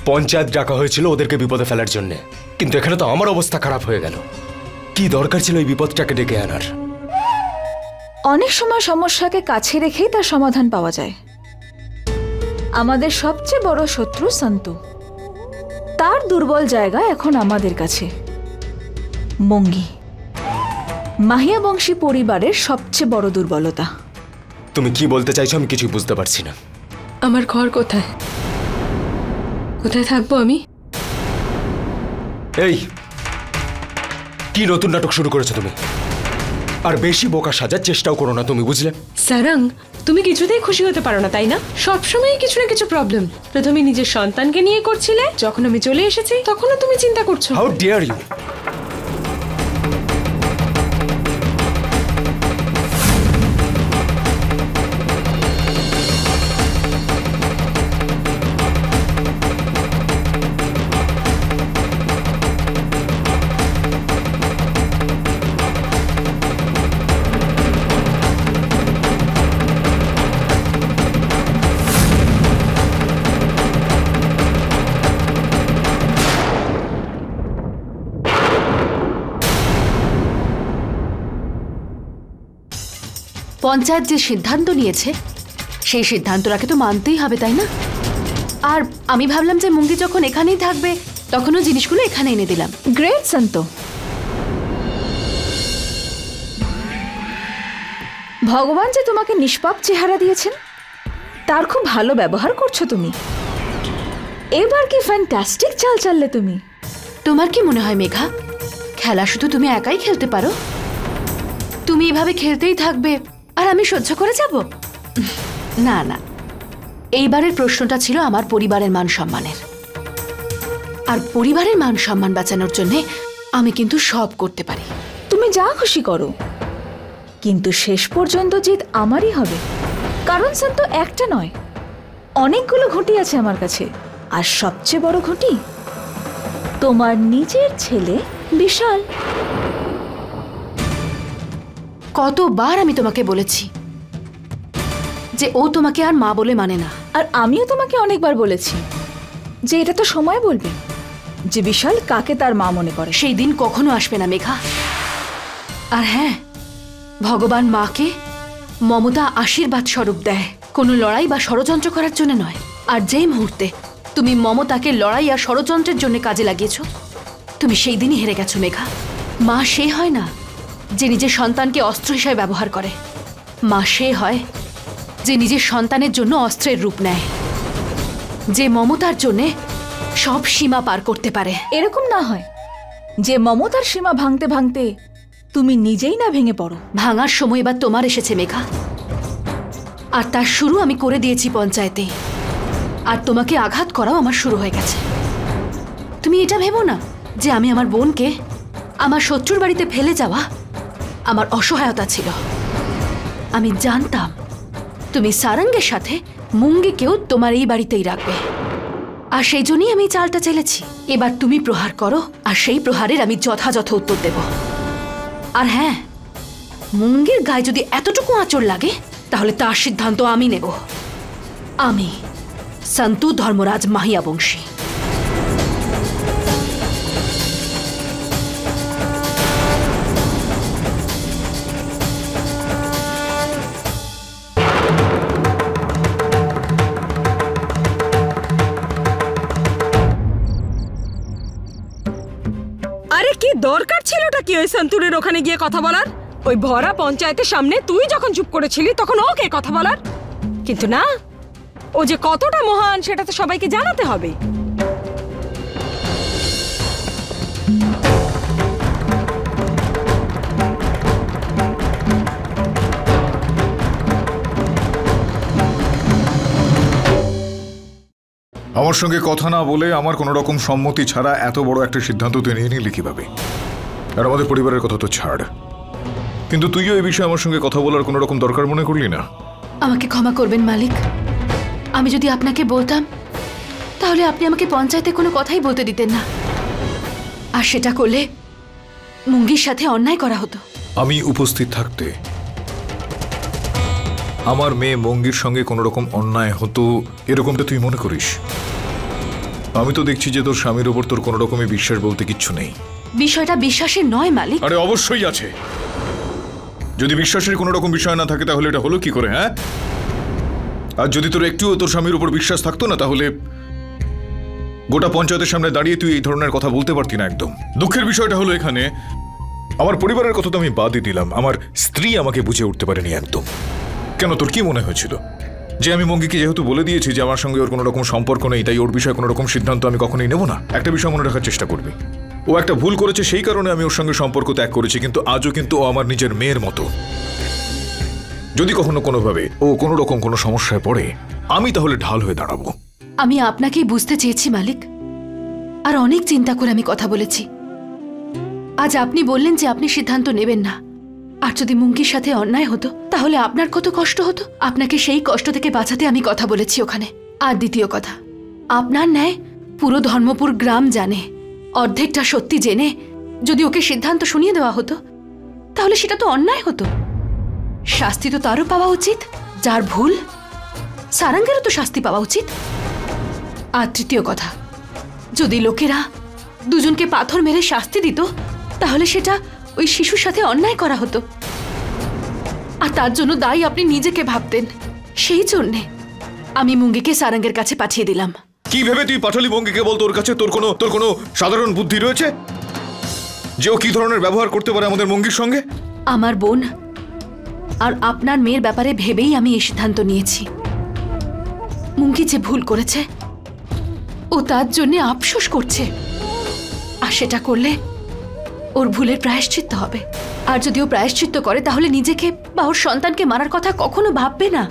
পঞ্চায়েত ডাকা হয়েছিল ওদেরকে বিপদে ফেলার জন্য, কিন্তু এখানে তো আমার অবস্থা খারাপ হয়ে গেল। কি দরকার ছিল এই বিপদটাকে ডেকে আনার? অনেক সময় সমস্যাকে কাছে রেখেই তার সমাধান পাওয়া যায়। আমাদের সবচেয়ে বড় শত্রু সন্তু, তার দুর্বল জায়গা এখন আমাদের কাছে। মঙ্গি মাহিয়া বংশী পরিবারের সবচেয়ে বড় দুর্বলতা। তুমি কি বলতে চাইছো আমি কিছু বুঝতে পারছি না। আমার ঘর কোথায়? কোথায় থাকবো আমি? এই কি নতুন নাটক শুরু করেছো তুমি? আর বেশি বোকা সাজার চেষ্টাও করো না তুমি, বুঝলে? সারাং, তুমি কিছুতেই খুশি হতে পারো না তাই না? সবসময় কিছু না কিছু প্রবলেম। প্রথমে নিজের সন্তানকে নিয়ে করছিলে, যখন আমি চলে এসেছি তখনও তুমি চিন্তা করছো। How deer you! পঞ্চায়েত যে সিদ্ধান্ত নিয়েছে সেই সিদ্ধান্তটাকে তো মানতেই হবে, তাই না? আর আমি ভাবলাম যে মুঙ্গি যখন এখানেই থাকবে তখনও জিনিসগুলো এখানে এনে দিলাম। গ্রেট সন্তু, ভগবান যে তোমাকে নিষ্পাপ চেহারা দিয়েছেন তার খুব ভালো ব্যবহার করছো তুমি। এবার কি ফ্যান্টাস্টিক চাল চাললে তুমি। তোমার কি মনে হয় মেঘা, খেলা শুধু তুমি একাই খেলতে পারো? তুমি এভাবে খেলতেই থাকবে আর আমি সহ্য করে যাব? না না, এইবারের প্রশ্নটা ছিল আমার পরিবারের মান সম্মানের। আর পরিবারের মান সম্মান বাঁচানোর জন্য আমি কিন্তু সব করতে পারি। তুমি যা খুশি করো, কিন্তু শেষ পর্যন্ত জিত আমারই হবে। কারণ সন্তু একটা নয়, অনেকগুলো ঘুঁটি আছে আমার কাছে। আর সবচেয়ে বড় ঘুঁটি তোমার নিজের ছেলে বিশাল। কতবার আমি তোমাকে বলেছি যে ও তোমাকে আর মা বলে মানে না। আর আমিও তোমাকে অনেকবার বলেছি যে এটা তো সময় বলবে যে বিশাল কাকে তার মা মনে করে। সেই দিন কখনো আসবে না মেঘা। আর হ্যাঁ, ভগবান মাকে মমতা আশীর্বাদ স্বরূপ দেয়, কোনো লড়াই বা ষড়যন্ত্র করার জন্য নয়। আর যেই মুহূর্তে তুমি মমতাকে লড়াই আর ষড়যন্ত্রের জন্য কাজে লাগিয়েছ, তুমি সেই দিনই হেরে গেছো মেঘা। মা সে হয় না যে নিজের সন্তানকে অস্ত্র হিসেবে ব্যবহার করে। মা সে হয় যে নিজের সন্তানের জন্য অস্ত্রের রূপ নেয়, যে মমতার জন্যে সব সীমা পার করতে পারে। এরকম না হয় যে মমতার সীমা ভাঙতে ভাঙতে তুমি নিজেই না ভেঙে পড়ো। ভাঙার সময় এবার তোমার এসেছে মেঘা, আর তার শুরু আমি করে দিয়েছি পঞ্চায়েতে। আর তোমাকে আঘাত করাও আমার শুরু হয়ে গেছে। তুমি এটা ভেবো না যে আমি আমার বোনকে আমার শত্রুর বাড়িতে ফেলে যাওয়া আমার অসহায়তা ছিল। আমি জানতাম তুমি সারঙ্গের সাথে মুঙ্গিকেও তোমার এই বাড়িতেই রাখবে, আর সেই জন্যই আমি চালটা চেলেছি। এবার তুমি প্রহার করো, আর সেই প্রহারের আমি যথাযথ উত্তর দেব। আর হ্যাঁ, মুঙ্গির গায়ে যদি এতটুকু আঁচড় লাগে তাহলে তার সিদ্ধান্ত আমি নেব। আমি সন্তু ধর্মরাজ মাহিয়া বংশী। আরে কি দরকার ছিলটা কি ওই সন্তুরের ওখানে গিয়ে কথা বলার? ওই ভরা পঞ্চায়েতের সামনে তুই যখন চুপ করেছিলি তখন ওকে কথা বলার। কিন্তু না, ও যে কতটা মহান সেটা তো সবাইকে জানাতে হবে। আমার সঙ্গে কথা না বলে, আমার কোনো রকম সম্মতি ছাড়া এত বড় একটা সিদ্ধান্ত তুই নিয়ে নিলি কিভাবে? আর আমাদের পরিবারের কথা তো ছাড়, কিন্তু তুইও এই বিষয়ে আমার সঙ্গে কথা বলার কোনো রকম দরকার মনে করলি না? আমাকে ক্ষমা করবেন মালিক, আমি যদি আপনাকে বলতাম তাহলে আপনি আমাকে পঞ্চায়েতে কোনো কথাই বলতে দিতেন না, আর সেটা করলে মুঙ্গির সাথে অন্যায় করা হতো। আমি উপস্থিত থাকতে আমার মেয়ে মঙ্গির সঙ্গে কোনো রকম অন্যায় হতো এরকমটা তুই মনে করিস? আমি তো দেখছি যে তোর স্বামীর ওপর তোর কোনো রকমের বিশ্বাস বলতে কিচ্ছু নেই। বিষয়টা বিশ্বাসের নয় মালিক। আরে অবশ্যই আছে। যদি বিশ্বাসের কোনো রকম বিষয় না থাকে তাহলে এটা হলো কি করে? হ্যাঁ, আর যদি তোর একটুও তোর স্বামীর উপর বিশ্বাস থাকতো না তাহলে গোটা পঞ্চায়েতের সামনে দাঁড়িয়ে তুই এই ধরনের কথা বলতে পারতি না একদম। দুঃখের বিষয়টা হলো এখানে আমার পরিবারের কথা তো আমি বাদই দিলাম, আমার স্ত্রী আমাকে বুঝে উঠতে পারেনি একদম। কেন, তোর কি মনে হয়েছিল যে আমি মঙ্গিকে যেহেতু বলে দিয়েছি যে আমার সঙ্গে ওর কোনো রকম সম্পর্ক নেই, তাই ওর বিষয়ে কোনো রকম সিদ্ধান্ত আমি কখনোই নেব না? একটা বিষয় মনে রাখার চেষ্টা করবি, ও একটা ভুল করেছে, সেই কারণে আমি ওর সঙ্গে সম্পর্ক ত্যাগ করেছি, কিন্তু আজও কিন্তু ও আমার নিজের মেয়ের মতো। যদি কখনো কোনোভাবে ও কোনো রকম কোনো সমস্যায় পড়ে, আমি তাহলে ঢাল হয়ে দাঁড়াবো। আমি আপনাকেই বুঝতে চেয়েছি মালিক, আর অনেক চিন্তা করে আমি কথা বলেছি। আজ আপনি বললেন যে আপনি সিদ্ধান্ত নেবেন না, আর যদি মুঙ্কির সাথে অন্যায় হতো তাহলে আপনার কত কষ্ট হতো। আপনাকে সেই কষ্ট থেকে বাঁচাতে আমি কথা বলেছি ওখানে। আর দ্বিতীয় কথা, আপনার ন্যায় পুরো ধর্মপুর গ্রাম জানে, অর্ধেকটা সত্যি জেনে যদি ওকে সিদ্ধান্ত শুনিয়ে দেওয়া হতো তাহলে সেটা তো অন্যায় হতো। শাস্তি তো তারও পাওয়া উচিত যার ভুল, সারাঙ্গেরও তো শাস্তি পাওয়া উচিত। আর তৃতীয় কথা, যদি লোকেরা দুজনকে পাথর মেরে শাস্তি দিত তাহলে সেটা ওই শিশুর সাথে অন্যায় করা হতো, আর তার জন্য দায়ী আপনি নিজেকে ভাবতেন। সেই জন্যে আমি মুঙ্গিকে সারাঙ্গের কাছে পাঠিয়ে দিলাম। কি ভেবে তুই পাঠালি মঙ্গিকে? বল, তোর কাছে তোর কোনো সাধারণ বুদ্ধি রয়েছে যে ও কি ধরনের ব্যবহার করতে পারে আমাদের মঙ্গির সঙ্গে? আমার বোন আর আপনার মেয়ের ব্যাপারে ভেবেই আমি এই সিদ্ধান্ত নিয়েছি। মুঙ্গি যে ভুল করেছে ও তার জন্য আফসোস করছে, আর সেটা করলে ওর ভুলের প্রায়শ্চিত্ত হবে। আর যদি ও প্রায়শ্চিত্ত করে তাহলে নিজেকে বা ওর সন্তানকে মারার কথা কখনো ভাববে না,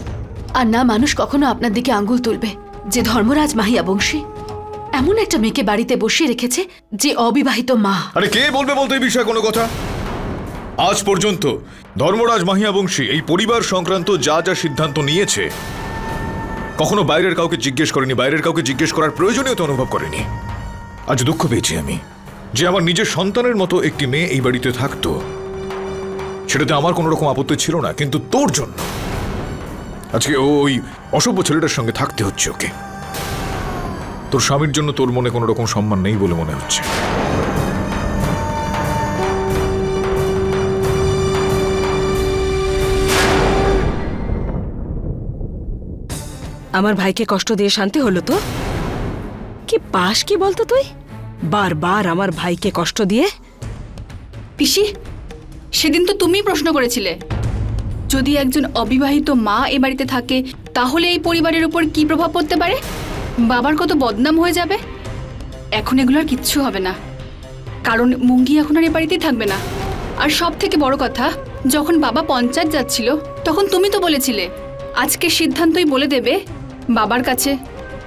আর না মানুষ কখনো আপনার দিকে আঙ্গুল তুলবে যে ধর্মরাজ মাহিয়া বংশী এমন একটা মেয়েকে বাড়িতে বসিয়ে রেখেছে যে অবিবাহিত মা। আরে কে বলবে বলতে এই বিষয়ে কোনো কথা? আজ পর্যন্ত ধর্মরাজ মাহিয়া বংশী এই পরিবার সংক্রান্ত যা যা সিদ্ধান্ত নিয়েছে কখনো বাইরের কাউকে জিজ্ঞেস করেনি, বাইরের কাউকে জিজ্ঞেস করার প্রয়োজনীয়তা অনুভব করেনি। আজ দুঃখ পেয়েছি আমি যে আমার নিজের সন্তানের মতো একটি মেয়ে এই বাড়িতে থাকতো, সেটাতে আমার কোনো রকম আপত্তি ছিল না, কিন্তু তোর জন্য আজকে ওই অসভ্য ছেলেটার সঙ্গে থাকতে হচ্ছে ওকে। তোর স্বামীর জন্য তোর মনে কোনো রকম সম্মান নেই বলে মনে হচ্ছে। আমার ভাইকে কষ্ট দিয়ে শান্তি হলো তো? কি পাস কি বলতো তুই? বারবার আমার ভাইকে কষ্ট দিয়ে। পিসি, সেদিন তো তুমিই প্রশ্ন করেছিলে যদি একজন অবিবাহিত মা এ বাড়িতে থাকে তাহলে এই পরিবারের উপর কি প্রভাব পড়তে পারে, বাবার কত বদনাম হয়ে যাবে। এখন এগুলোর কিচ্ছু হবে না, কারণ মুঙ্গি এখন আর এ বাড়িতেই থাকবে না। আর সব থেকে বড় কথা, যখন বাবা পঞ্চায়েত যাচ্ছিল তখন তুমি তো বলেছিলে আজকে সিদ্ধান্তই বলে দেবে বাবার কাছে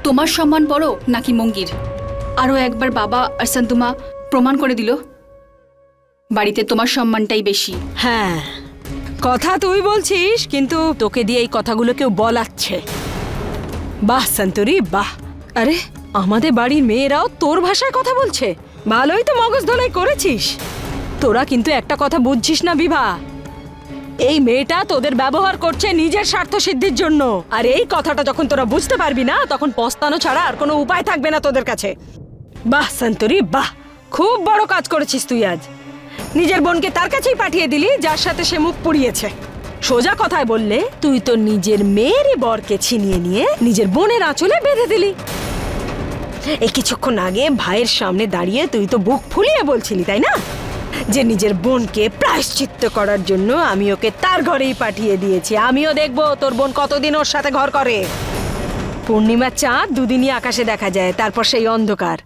তোমার সম্মান বড় নাকি মঙ্গির। আরও একবার বাবা আর সন্তুমা প্রমাণ করে দিল বাড়িতে তোমার সম্মানটাই বেশি। হ্যাঁ, কথা তুই বলছিস, কিন্তু তোকে দিয়ে এই কথাগুলো কেউ বলাচ্ছে। বাহ সন্তরি বাহ। আরে আমাদের বাড়ির মেয়েরাও তোর ভাষায় কথা বলছে, ভালোই তো মগজ ধোলাই করেছিস। তোরা কিন্তু একটা কথা বুঝছিস না বিভা, এই মেয়েটা তোদের ব্যবহার করছে নিজের স্বার্থ সিদ্ধির জন্য। আর এই কথাটা যখন তোরা বুঝতে পারবি না তখন পস্তানো ছাড়া আর কোনো উপায় থাকবে না তোদের কাছে। বাহ সন্তরি বাহ, খুব বড় কাজ করেছিস তুই আজ। নিজের বোনকে তার কাছেই পাঠিয়ে দিলি যার সাথে সে মুখ পুড়িয়েছে। সোজা কথায় বললে তুই তো নিজের মেয়েরই বরকে ছিনিয়ে নিয়ে নিজের বোনের আঁচলে বেঁধে দিলি। এই কিছুক্ষণ আগে ভাইয়ের সামনে দাঁড়িয়ে তুই তো বুক ফুলিয়ে বলছিলি, তাই না, যে নিজের বোনকে প্রায়শ্চিত্ত করার জন্য আমি ওকে তার ঘরেই পাঠিয়ে দিয়েছি। আমিও দেখবো তোর বোন কতদিন ওর সাথে ঘর করে। পূর্ণিমার চাঁদ দুদিনই আকাশে দেখা যায়, তারপর সেই অন্ধকার।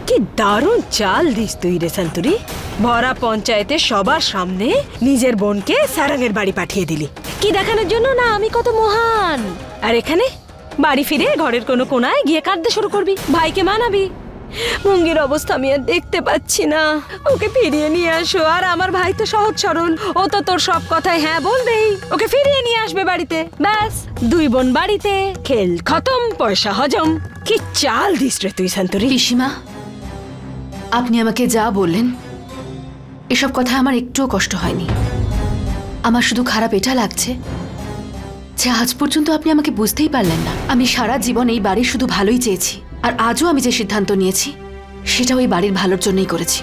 কি দারুণ চাল দিস তুই রে সন্তরি। ভরা পঞ্চায়েতে সবার সামনে নিজের বোনকে সারাঙ্গের বাড়ি পাঠিয়ে দিলি কি দেখানোর জন্য না আমি কত মহান। আর এখানে বাড়ি ফিরে ঘরের কোনো কোনায় গিয়ে কাঁদতে শুরু করবি, ভাইকে মানাবি। মুঙ্গির অবস্থা আমি আর দেখতে পাচ্ছি না, ওকে ফিরিয়ে নিয়ে আসো। আর আমার ভাই তো সহজ সরল, ও তো তোর সব কথায় হ্যাঁ বলবেই। ওকে ফিরিয়ে নিয়ে আসবে বাড়িতে, ব্যাস দুই বোন বাড়িতে, খেল খতম, পয়সা হজম। কি চাল দিস রে তুই সন্তরি। পিসিমা, আপনি আমাকে যা বললেন এসব কথা আমার একটুও কষ্ট হয়নি। আমার শুধু খারাপ এটা লাগছে যে আজ পর্যন্ত আপনি আমাকে বুঝতেই পারলেন না। আমি সারা জীবন এই বাড়ির শুধু ভালোই চেয়েছি, আর আজও আমি যে সিদ্ধান্ত নিয়েছি সেটা ওই বাড়ির ভালোর জন্যই করেছি।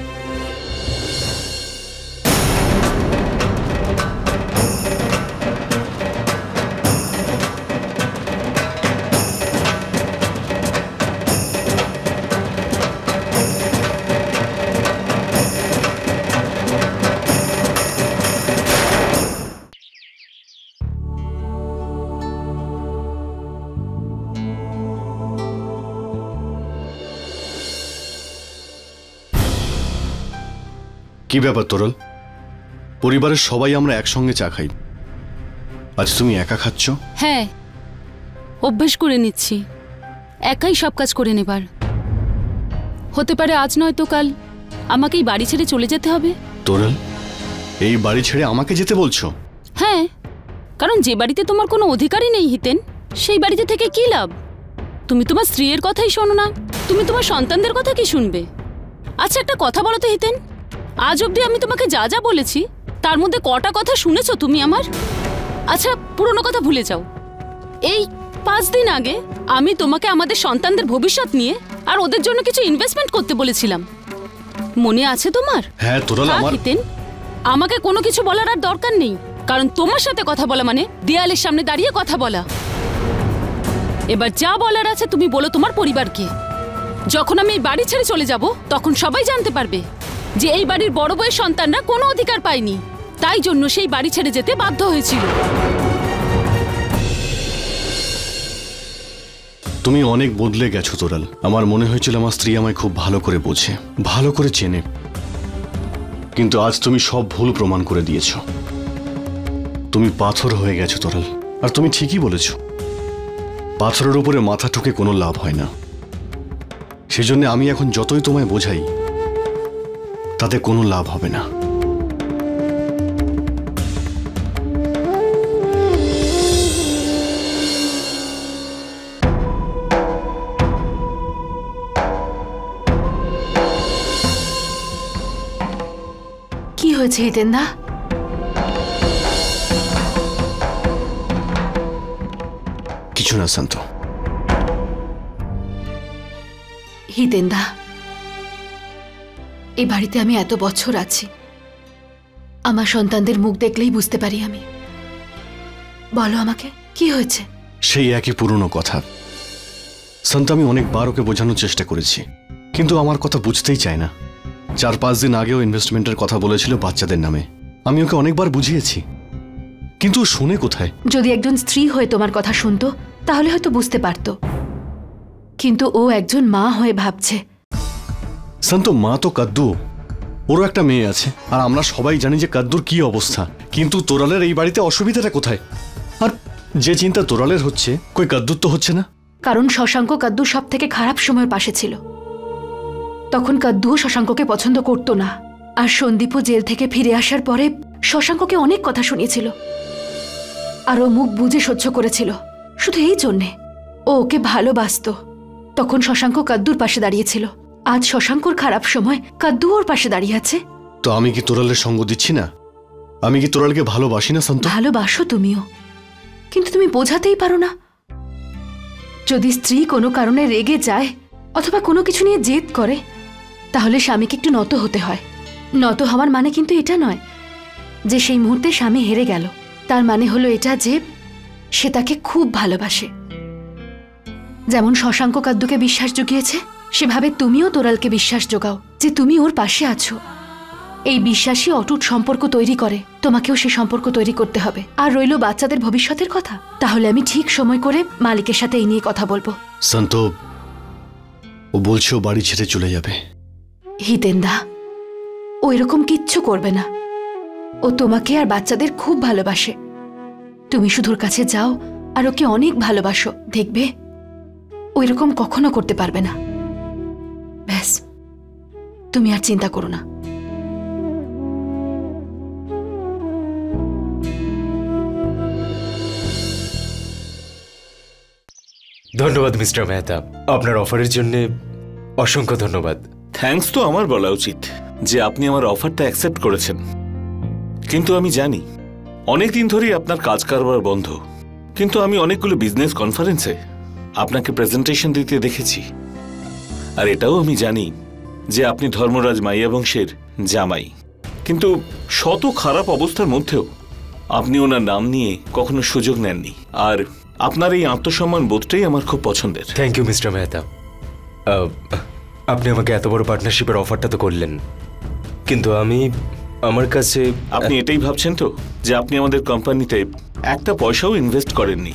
কি ব্যাপার তোরল? পরিবারের সবাই আমরা একসঙ্গে চা খাই, আজ তুমি একা খাচ্ছ? হ্যাঁ, অভ্যেস করে নিচ্ছি একাই সব কাজ করে নেবার। হতে পারে আজ নয়তো কাল আমাকেই বাড়ি ছেড়ে চলে যেতে হবে। তোরল, এই বাড়ি ছেড়ে আমাকে যেতে বলছো? হ্যাঁ, কারণ যে বাড়িতে তোমার কোনো অধিকারই নেই হিতেন, সেই বাড়িতে থেকে কি লাভ? তুমি তোমার স্ত্রীর কথাই শোনো না, তুমি তোমার সন্তানদের কথা কি শুনবে? আচ্ছা একটা কথা বলো তো হিতেন, আজ অবধি আমি তোমাকে যা যা বলেছি তার মধ্যে কটা কথা শুনেছো তুমি আমার? আচ্ছা পুরনো কথা ভুলে যাও, এই 5 দিন আগে আমি তোমাকে আমাদের সন্তানদের ভবিষ্যৎ নিয়ে আর ওদের জন্য কিছু ইনভেস্টমেন্ট করতে বলেছিলাম, মনে আছে তোমার? হ্যাঁ তোরল, আমার হিতেন, আমাকে কোনো কিছু বলার আর দরকার নেই, কারণ তোমার সাথে কথা বলা মানে দেয়ালের সামনে দাঁড়িয়ে কথা বলা। এবার যা বলার আছে তুমি বলো তোমার পরিবারকে। যখন আমি এই বাড়ি ছেড়ে চলে যাব তখন সবাই জানতে পারবে যে এই বাড়ির বড় বউয়ের সন্তানরা কোনো অধিকার পায়নি, তাই জন্য সেই বাড়ি ছেড়ে যেতে বাধ্য হয়েছিল। তুমি অনেক বদলে গেছো তোরাল। আমার মনে হয়েছিল আমার স্ত্রী আমায় খুব ভালো করে বোঝে, ভালো করে চেনে, কিন্তু আজ তুমি সব ভুল প্রমাণ করে দিয়েছো। তুমি পাথর হয়ে গেছো তোরাল। আর তুমি ঠিকই বলেছো, পাথরের উপরে মাথা ঠুকে কোনো লাভ হয় না। সেজন্য আমি এখন যতই তোমায় বোঝাই তাতে কোনো লাভ হবে না। কি হয়েছে হিতেন্দা? কিছু না শান্ত। হিতেন্দা, এই বাড়িতে আমি এত বছর আছি, আমার সন্তানদের মুখ দেখলেই বুঝতে পারি আমি। বলো আমাকে কি হয়েছে? সেই একই পুরনো কথা শান্ত। আমি অনেকবার ওকে বোঝানোর চেষ্টা করেছি, কিন্তু আমার কথা বুঝতেই চায় না। 4-5 দিন আগেও ইনভেস্টমেন্টের কথা বলেছিল বাচ্চাদের নামে। আমি ওকে অনেকবার বুঝিয়েছি, কিন্তু ও শুনে কোথায়? যদি একজন স্ত্রী হয়ে তোমার কথা শুনতো তাহলে হয়তো বুঝতে পারতো, কিন্তু ও একজন মা হয়ে ভাবছে। শান্ত, মা তো কাদ্দু, ওরও একটা মেয়ে আছে, আর আমরা সবাই জানি যে কাদ্দুর কি অবস্থা। কিন্তু তোরালের এই বাড়িতে অসুবিধাটা কোথায়? আর যে চিন্তা তোরালের হচ্ছে, কই কাদ্দুর তো হচ্ছে না। কারণ শশাঙ্ক কাদ্দুর সব থেকে খারাপ সময়ের পাশে ছিল। তখন কাদ্দুও শশাঙ্ককে পছন্দ করতো না, আর সন্দীপও জেল থেকে ফিরে আসার পরে শশাঙ্ককে অনেক কথা শুনিয়েছিল, আর ও মুখ বুজে সহ্য করেছিল। শুধু এই জন্যে ও ওকে ভালোবাসতো। তখন শশাঙ্ক কাদ্দুর পাশে দাঁড়িয়েছিল। আজ শশাঙ্কর খারাপ সময় কাদ্দু ওর পাশে দাঁড়িয়ে আছে। তো আমি কি তোরালের সঙ্গ দিচ্ছি না? আমি কি তোরালকে ভালোবাসি না শান্ত? ভালোবাসো তুমিও, কিন্তু তুমি বোঝাতেই পারো না। যদি স্ত্রী কোনো কারণে রেগে যায় অথবা কোনো কিছু নিয়ে জেদ করে, তাহলে স্বামীকে একটু নত হতে হয়। নত হওয়ার মানে কিন্তু এটা নয় যে সেই মুহূর্তে স্বামী হেরে গেল। তার মানে হলো এটা যে সে তাকে খুব ভালোবাসে। যেমন শশাঙ্ক কাদ্দুকে বিশ্বাস জুগিয়েছে, সেভাবে তুমিও তোরালকে বিশ্বাস জোগাও যে তুমি ওর পাশে আছো। এই বিশ্বাসই অটুট সম্পর্ক তৈরি করে। তোমাকেও সেই সম্পর্ক তৈরি করতে হবে। আর রইল বাচ্চাদের ভবিষ্যতের কথা, তাহলে আমি ঠিক সময় করে মালিকের সাথে এই নিয়ে কথা বলবো। শান্ত, ও বলছে ও বাড়ি ছেড়ে চলে যাবে। হিতেন্দা, ও এরকম কিচ্ছু করবে না। ও তোমাকে আর বাচ্চাদের খুব ভালোবাসে। তুমি শুধু ওর কাছে যাও আর ওকে অনেক ভালোবাসো, দেখবে ও এরকম কখনো করতে পারবে না। ব্যাস, তুমি আর চিন্তা করো না। ধন্যবাদ মিস্টার মেহতা, আপনার অফারের জন্য অসংখ্য ধন্যবাদ। থ্যাঙ্কস তো আমার বলা উচিত যে আপনি আমার অফারটা অ্যাকসেপ্ট করেছেন, কিন্তু আমি জানি অনেকদিন ধরেই আপনার কাজ কারবার বন্ধ। কিন্তু আমি অনেকগুলো বিজনেস কনফারেন্সে আপনাকে প্রেজেন্টেশন দিতে দেখেছি। আর এটাও আমি জানি যে আপনি ধর্মরাজ মাইয়া বংশের জামাই, কিন্তু শত খারাপ অবস্থার মধ্যেও আপনি ওনার নাম নিয়ে কখনো সুযোগ নেননি। আর আপনার এই আত্মসম্মান বোধটাই আমার খুব পছন্দের। Thank you mister Mehta. আপনি আমাকে এত বড় পার্টনারশিপের অফারটা তো করলেন, কিন্তু আমার কাছে আপনি এটাই ভাবছেন তো যে আপনি আমাদের কোম্পানিতে একটা পয়সাও ইনভেস্ট করেননি,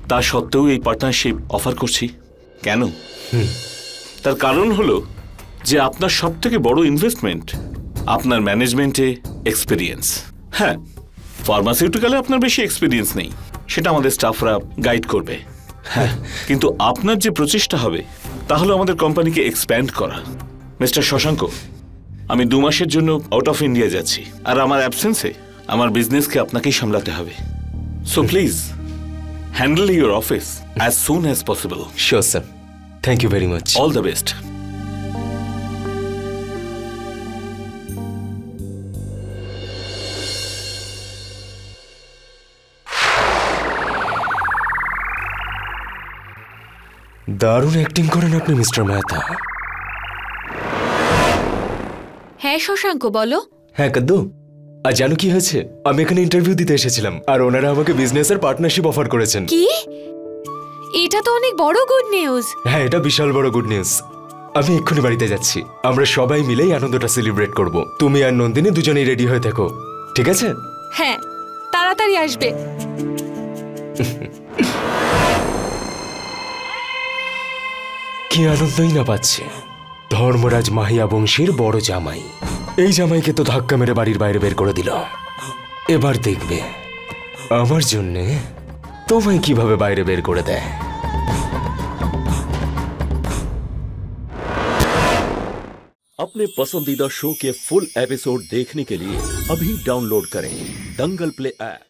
তা সত্ত্বেও এই পার্টনারশিপ অফার করছি কেন? তার কারণ হলো যে আপনার সবথেকে বড় ইনভেস্টমেন্ট আপনার ম্যানেজমেন্টে এক্সপিরিয়েন্স। হ্যাঁ, ফার্মাসিউটিক্যালে আপনার বেশি এক্সপিরিয়েন্স নেই, সেটা আমাদের স্টাফরা গাইড করবে। হ্যাঁ, কিন্তু আপনার যে প্রচেষ্টা হবে তা হলো আমাদের কোম্পানিকে এক্সপ্যান্ড করা। মিস্টার শশাঙ্ক, আমি 2 মাসের জন্য আউট অফ ইন্ডিয়া যাচ্ছি, আর আমার অ্যাবসেন্সে আমার বিজনেসকে আপনাকেই সামলাতে হবে। So please handle your office as soon as possible. Sure sir, thank you very much. All the best. দারুণ অ্যাক্টিং করেন আপনি মিস্টার মেহতা। হ্যাঁ শশাঙ্ক, বলো। হ্যাঁ কাদ্দু, আর জানো কি হয়েছে? আমি এখানে ইন্টারভিউ দিতে এসেছিলাম, আর ওনারা আমাকে বিজনেসের পার্টনারশিপ অফার করেছেন। কি? এটা তো অনেক বড় গুড নিউজ। হ্যাঁ, এটা বিশাল বড় গুড নিউজ। আমি এক্ষুনি বাড়িতে যাচ্ছি, আমরা সবাই মিলেই আনন্দটা সেলিব্রেট করব। তুমি আর নন্দিনী দুজনেই রেডি হয়ে থেকো, ঠিক আছে? হ্যাঁ, তাড়াতাড়ি আসবে। কি আনন্দই না পাচ্ছে ধর্মরাজ মাহিয়া বংশীর বড় জামাই। এই জামাইকে তো ধাক্কা মেরে বাড়ির বাইরে বের করে দিল। এবার দেখবে আমার জন্যে তোমায় কিভাবে বাইরে বের করে দেয়। अपने पसंदीदा शो के फुल एपिसोड देखने के लिए अभी डाउनलोड करें दंगल प्ले ऐप।